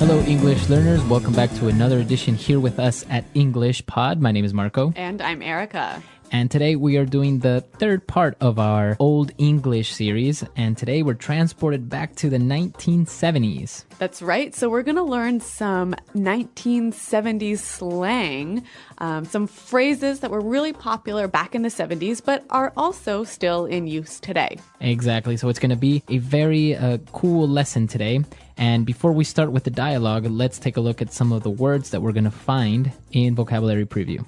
Hello, English learners. Welcome back to another edition here with us at English Pod. My name is Marco. And I'm Erica. And today we are doing the third part of our Old English series. And today we're transported back to the 1970s. That's right. So we're going to learn some 1970s slang, some phrases that were really popular back in the 70s, but are also still in use today. Exactly. So it's going to be a very cool lesson today. And before we start with the dialogue, let's take a look at some of the words that we're going to find in Vocabulary Preview.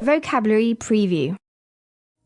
Vocabulary Preview.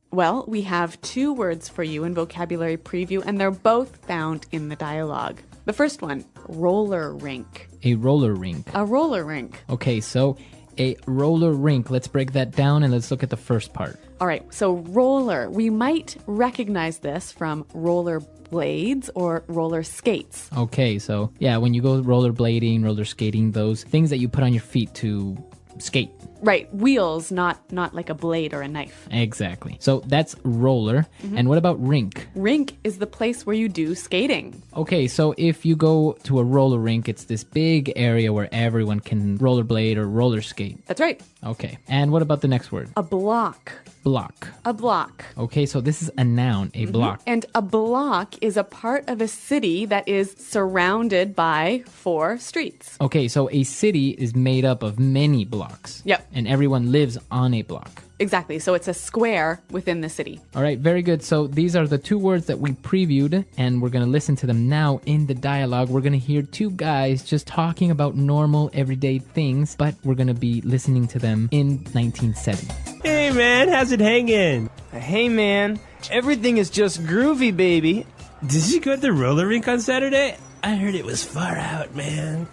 Well, we have two words for you in Vocabulary Preview, and they're both found in the dialogue. The first one, roller rink. A roller rink. A roller rink. Okay, so a roller rink. Let's break that down and let's look at the first part. All right, so roller. We might recognize this from roller blades or roller skates. Okay, so yeah, when you go rollerblading, roller skating, those things that you put on your feet to skate. Right, wheels, not like a blade or a knife. Exactly. So that's roller. And what about rink? Rink is the place where you do skating. Okay, so if you go to a roller rink, it's this big area where everyone can rollerblade or roller skate. That's right. Okay. And what about the next word? A block. Block. A block. Okay, so this is a noun, a block. And a block is a part of a city that is surrounded by 4 streets. Okay, so a city is made up of many blocks. Yep. And everyone lives on a block. Exactly. So it's a square within the city. All right, very good. So these are the two words that we previewed, and we're going to listen to them now in the dialogue. We're going to hear two guys just talking about normal, everyday things, but we're going to be listening to them in 1970. Hey man, how's it hanging? Hey man, everything is just groovy, baby. Did you go to the roller rink on Saturday? I heard it was far out, man.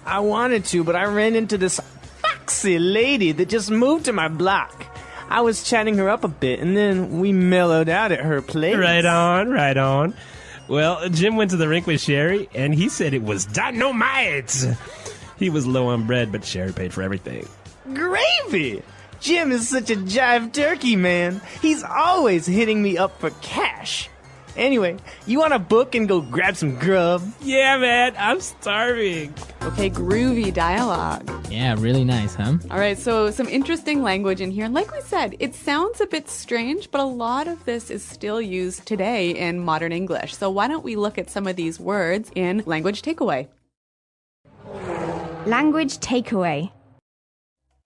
I wanted to, but I ran into this foxy lady that just moved to my block. I was chatting her up a bit, and then we mellowed out at her place. Right on, right on. Well, Jim went to the rink with Sherry, and he said it was dynamite. He was low on bread, but Sherry paid for everything. Gravy! Jim is such a jive turkey, man. He's always hitting me up for cash. Anyway, you want to book and go grab some grub? Yeah, man, I'm starving. Okay, groovy dialogue. Yeah, really nice, huh? All right, so some interesting language in here. And like we said, it sounds a bit strange, but a lot of this is still used today in modern English. So why don't we look at some of these words in Language Takeaway? Language Takeaway.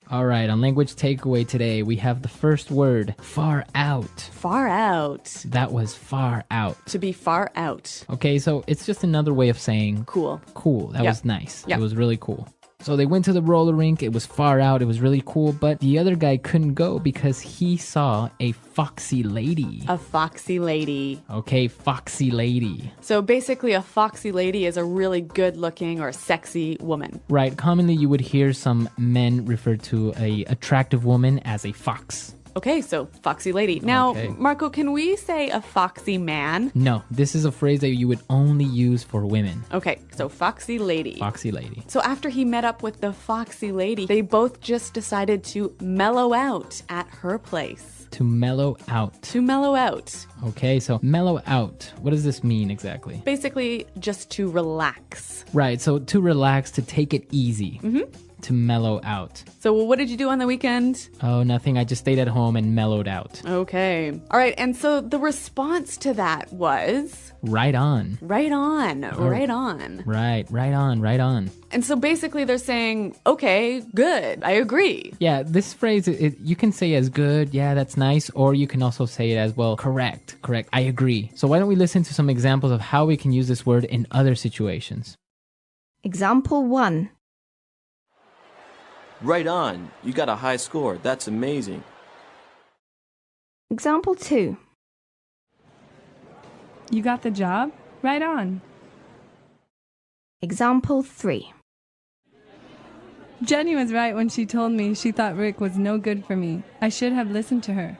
All right, on Language Takeaway today, we have the first word, far out. Far out. That was far out. To be far out. Okay, so it's just another way of saying Cool. cool. That Yep. was nice. Yep. It was really cool. So they went to the roller rink. It was far out. It was really cool. But the other guy couldn't go because he saw a foxy lady. A foxy lady. Okay, foxy lady. So basically, a foxy lady is a really good-looking or sexy woman. Right. Commonly, you would hear some men refer to a attractive woman as a fox. Okay, so foxy lady. Now, Okay. Marco, can we say a foxy man? No, this is a phrase that you would only use for women. Okay, so foxy lady. Foxy lady. So after he met up with the foxy lady, they both just decided to mellow out at her place. To mellow out. To mellow out. Okay, so mellow out. What does this mean exactly? Basically, just to relax. Right, so to relax, to take it easy. To mellow out. So what did you do on the weekend? Oh, nothing. I just stayed at home and mellowed out. Okay. All right, and so the response to that was... Right on. Right on, right on. Right on, right on. And so basically they're saying, okay, good, I agree. Yeah, this phrase, you can say as good, yeah, that's nice, or you can also say it as, well, correct, I agree. So why don't we listen to some examples of how we can use this word in other situations? Example 1. Right on. You got a high score. That's amazing. Example 2. You got the job? Right on. Example 3. Jenny was right when she told me she thought Rick was no good for me. I should have listened to her.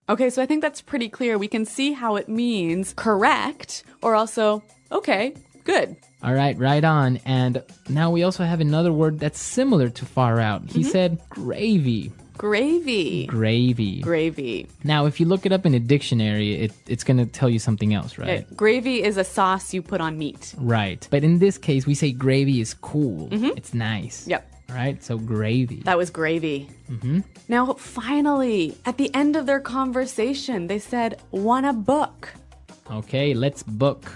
Okay, so I think that's pretty clear. We can see how it means correct or also, okay, good. All right, right on. And now we also have another word that's similar to far out. He said gravy. Gravy. Gravy. Gravy. Now, if you look it up in a dictionary, it's going to tell you something else, right? Gravy is a sauce you put on meat. Right. But in this case, we say gravy is cool. It's nice. Yep. All right, so gravy. That was gravy. Now, finally, at the end of their conversation, they said, wanna book. Okay, let's book.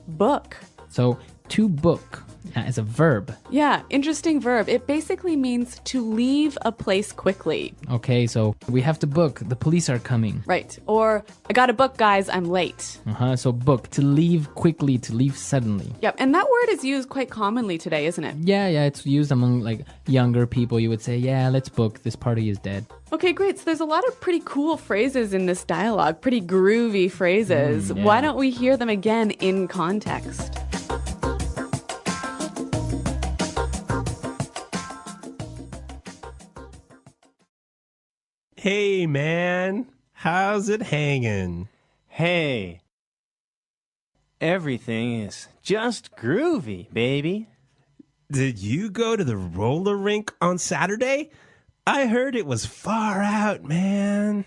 Book. So, to book as a verb. Yeah, interesting verb. It basically means to leave a place quickly. Okay, so we have to book. The police are coming. Right. Or, I gotta book, guys, I'm late. So book, to leave quickly, to leave suddenly. Yep, and that word is used quite commonly today, isn't it? Yeah, it's used among like younger people. You would say, yeah, let's book. This party is dead. Okay, great. So there's a lot of pretty cool phrases in this dialogue, pretty groovy phrases. Yeah. Why don't we hear them again in context? Hey, man. How's it hanging? Hey. Everything is just groovy, baby. Did you go to the roller rink on Saturday? I heard it was far out, man.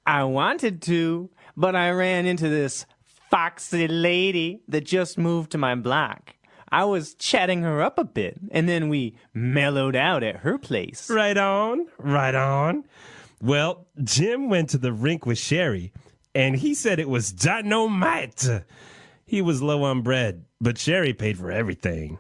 I wanted to, but I ran into this foxy lady that just moved to my block. I was chatting her up a bit, and then we mellowed out at her place. Right on, right on. Well, Jim went to the rink with Sherry, and he said it was dynamite. He was low on bread, but Sherry paid for everything.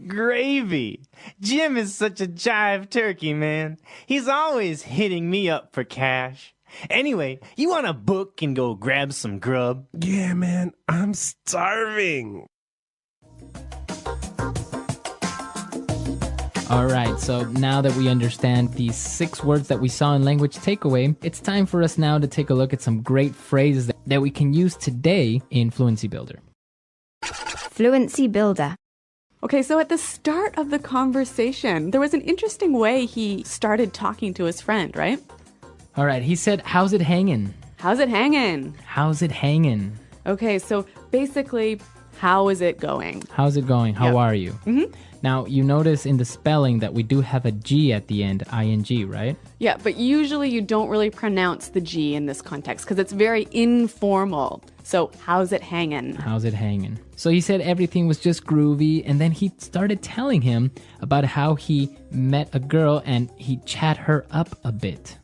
Gravy. Jim is such a jive turkey, man. He's always hitting me up for cash. Anyway, you want to book and go grab some grub? Yeah, man, I'm starving. All right, so now that we understand these 6 words that we saw in Language Takeaway, it's time for us now to take a look at some great phrases that we can use today in Fluency Builder. Fluency Builder. Okay, so at the start of the conversation, there was an interesting way he started talking to his friend, right? All right, he said, how's it hanging? How's it hanging? How's it hanging? Okay, so basically, how is it going? How's it going? How Yep. are you? Now, you notice in the spelling that we do have a G at the end, ing, right? Yeah, but usually you don't really pronounce the G in this context because it's very informal. So, how's it hanging? How's it hanging? So he said everything was just groovy, and then he started telling him about how he met a girl and he chat her up a bit.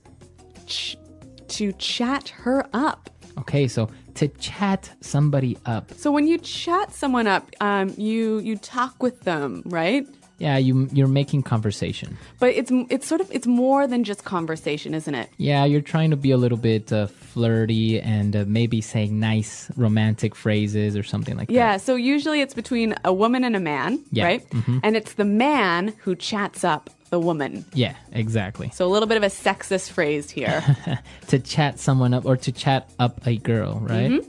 To chat her up. Okay, so to chat somebody up. So when you chat someone up, you talk with them, right? Yeah, you're making conversation. But it's more than just conversation, isn't it? Yeah, you're trying to be a little bit flirty and maybe saying nice romantic phrases or something like Yeah, that. so usually it's between a woman and a man, Yeah. right? And it's the man who chats up the woman. Yeah, exactly. So a little bit of a sexist phrase here. To chat someone up or to chat up a girl, right?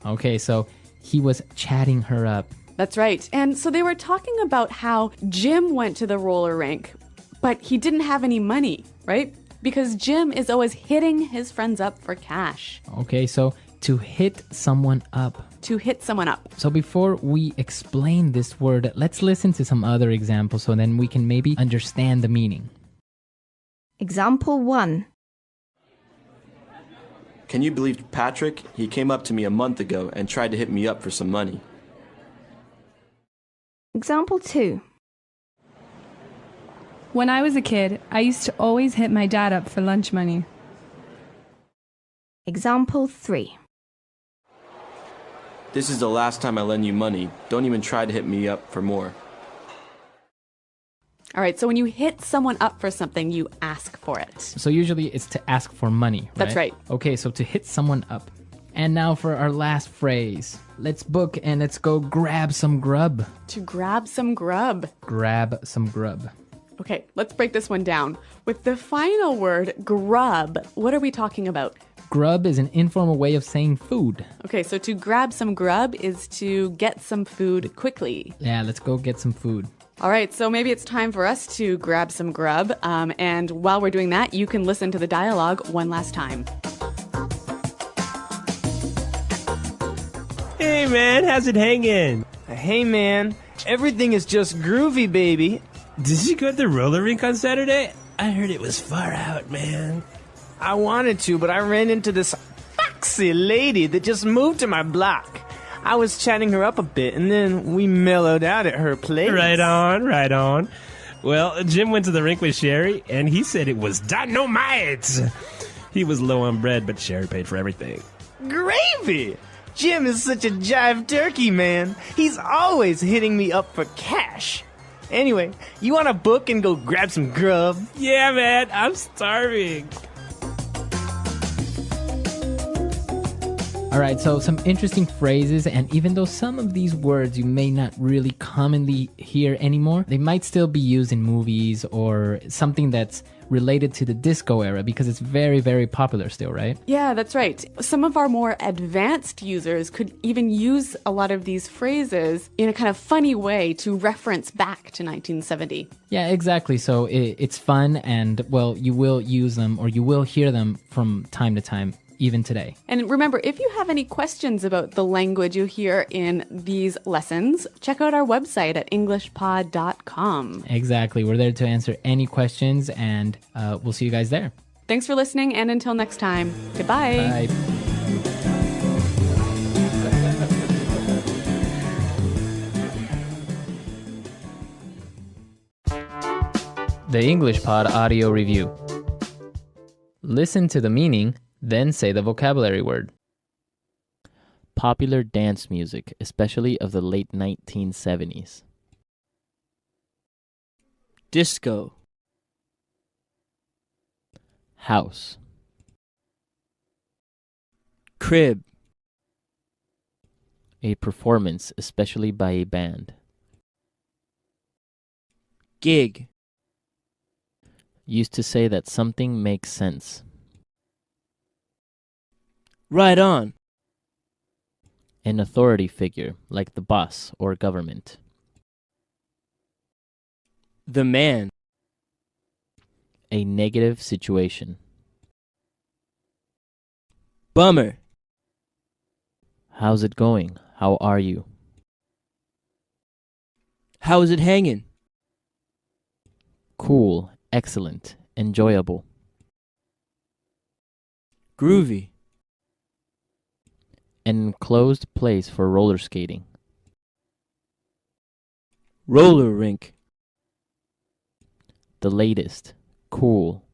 Okay, so he was chatting her up. That's right. And so they were talking about how Jim went to the roller rink, but he didn't have any money, right? Because Jim is always hitting his friends up for cash. Okay, so to hit someone up. To hit someone up. So before we explain this word, let's listen to some other examples so then we can maybe understand the meaning. Example 1. Can you believe Patrick? He came up to me a month ago and tried to hit me up for some money. Example 2. When I was a kid, I used to always hit my dad up for lunch money. Example 3. This is the last time I lend you money. Don't even try to hit me up for more. All right, so when you hit someone up for something, you ask for it. So usually it's to ask for money, right? That's right. Okay, so to hit someone up. And now for our last phrase. Let's book and let's go grab some grub. To grab some grub. Grab some grub. Okay, let's break this one down. With the final word, grub, what are we talking about? Grub is an informal way of saying food. Okay, so to grab some grub is to get some food quickly. Yeah, let's go get some food. All right, so maybe it's time for us to grab some grub. And while we're doing that, you can listen to the dialogue one last time. Hey, man, how's it hanging? Hey, man. Everything is just groovy, baby. Did you go to the roller rink on Saturday? I heard it was far out, man. I wanted to, but I ran into this foxy lady that just moved to my block. I was chatting her up a bit, and then we mellowed out at her place. Right on, right on. Well, Jim went to the rink with Sherry, and he said it was dynamite. He was low on bread, but Sherry paid for everything. Gravy! Jim is such a jive turkey, man. He's always hitting me up for cash. Anyway, you want to book and go grab some grub? Yeah, man, I'm starving. All right, so some interesting phrases, and even though some of these words you may not really commonly hear anymore, they might still be used in movies or something that's related to the disco era because it's very, very popular still, right? Yeah, that's right. Some of our more advanced users could even use a lot of these phrases in a kind of funny way to reference back to 1970. Yeah, exactly. So it's fun, and, well, you will use them or you will hear them from time to time, even today. And remember, if you have any questions about the language you hear in these lessons, check out our website at englishpod.com. Exactly. We're there to answer any questions, and we'll see you guys there. Thanks for listening, and until next time, goodbye. Bye. The English Pod Audio Review. Listen to the meaning, then say the vocabulary word. Popular dance music, especially of the late 1970s. Disco. House. Crib. A performance, especially by a band. Gig. Used to say that something makes sense. Right on. An authority figure, like the boss or government. The man. A negative situation. Bummer. How's it going? How are you? How is it hanging? Cool, excellent, enjoyable. Groovy. An enclosed place for roller skating. Roller rink. The latest, cool.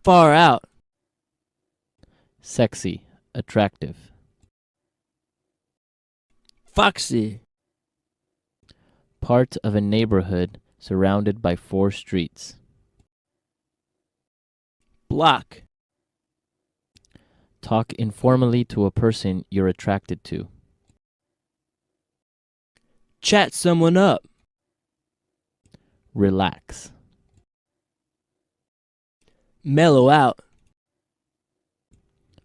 Far out. Sexy, attractive. Foxy. Part of a neighborhood surrounded by 4 streets. Block. Talk informally to a person you're attracted to. Chat someone up. Relax. Mellow out.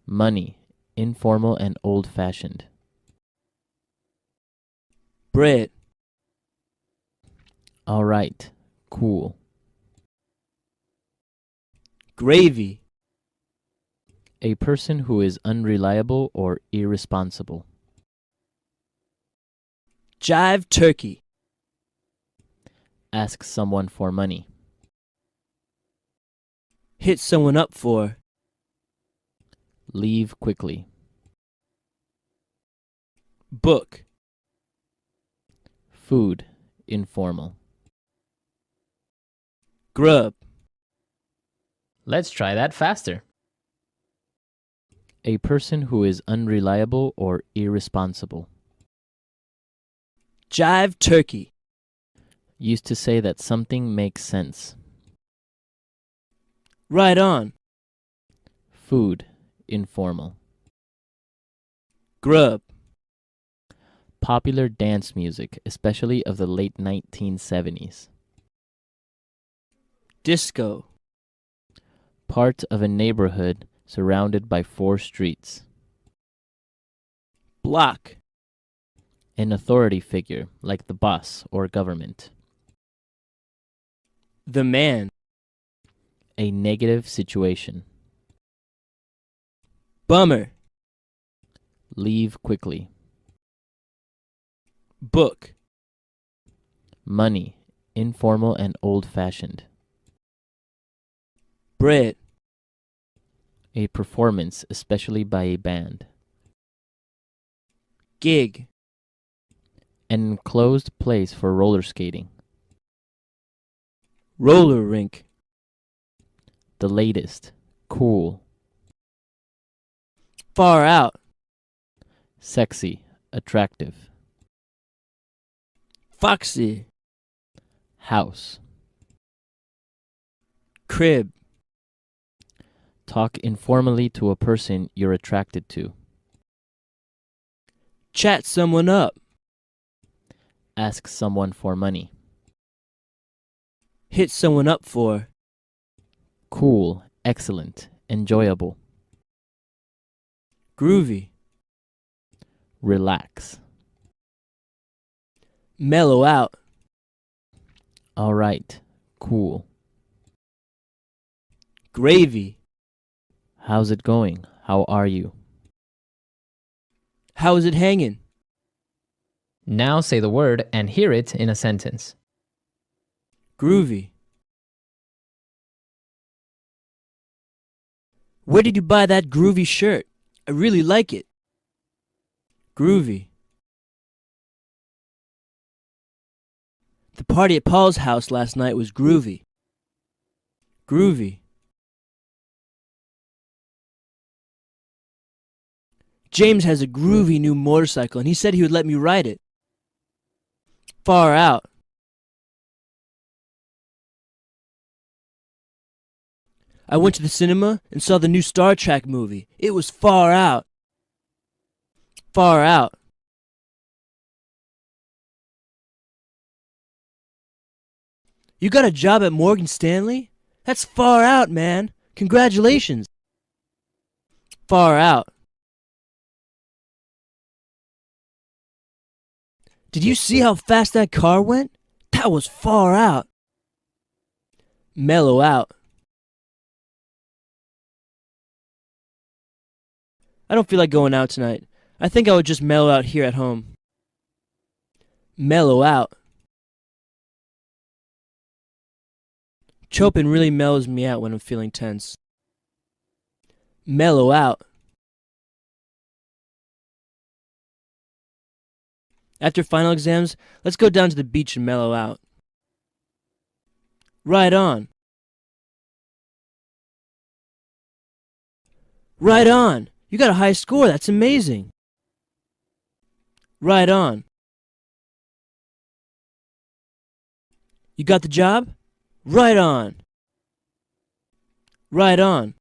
Money, informal and old-fashioned. Bread. All right, cool. Gravy. A person who is unreliable or irresponsible. Jive turkey. Ask someone for money. Hit someone up for. Leave quickly. Book. Food, informal. Grub. Let's try that faster. A person who is unreliable or irresponsible. Jive turkey. Used to say that something makes sense. Right on. Food, informal. Grub. Popular dance music, especially of the late 1970s. Disco. Part of a neighborhood surrounded by 4 streets. Block. An authority figure, like the boss or government. The man. A negative situation. Bummer. Leave quickly. Book. Money, informal and old-fashioned. Bread. A performance, especially by a band. Gig. An enclosed place for roller skating. Roller rink. The latest. Cool. Far out. Sexy. Attractive. Foxy. House. Crib. Talk informally to a person you're attracted to. Chat someone up. Ask someone for money. Hit someone up for. Cool. Excellent. Enjoyable. Groovy. Relax. Mellow out. All right. Cool. Gravy. How's it going? How are you? How is it hanging? Now say the word and hear it in a sentence. Groovy. Where did you buy that groovy shirt? I really like it. Groovy. The party at Paul's house last night was groovy. Groovy. James has a groovy new motorcycle and he said he would let me ride it. Far out. I went to the cinema and saw the new Star Trek movie. It was far out. Far out. You got a job at Morgan Stanley? That's far out, man. Congratulations. Far out. Did you see how fast that car went? That was far out. Mellow out. I don't feel like going out tonight. I think I would just mellow out here at home. Mellow out. Chopin really mellows me out when I'm feeling tense. Mellow out. After final exams, let's go down to the beach and mellow out. Right on. Right on. You got a high score. That's amazing. Right on. You got the job? Right on. Right on.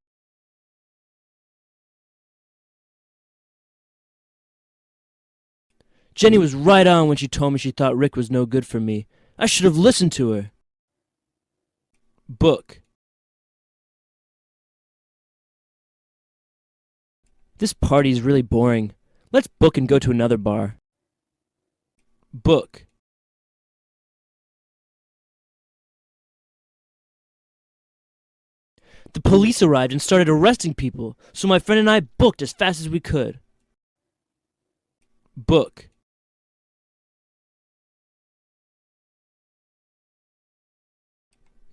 Jenny was right on when she told me she thought Rick was no good for me. I should have listened to her. Book. This party is really boring. Let's book and go to another bar. Book. The police arrived and started arresting people, so my friend and I booked as fast as we could. Book.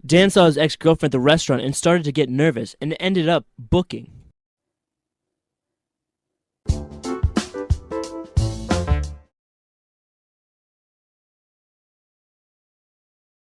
Dan saw his ex-girlfriend at the restaurant and started to get nervous and ended up booking.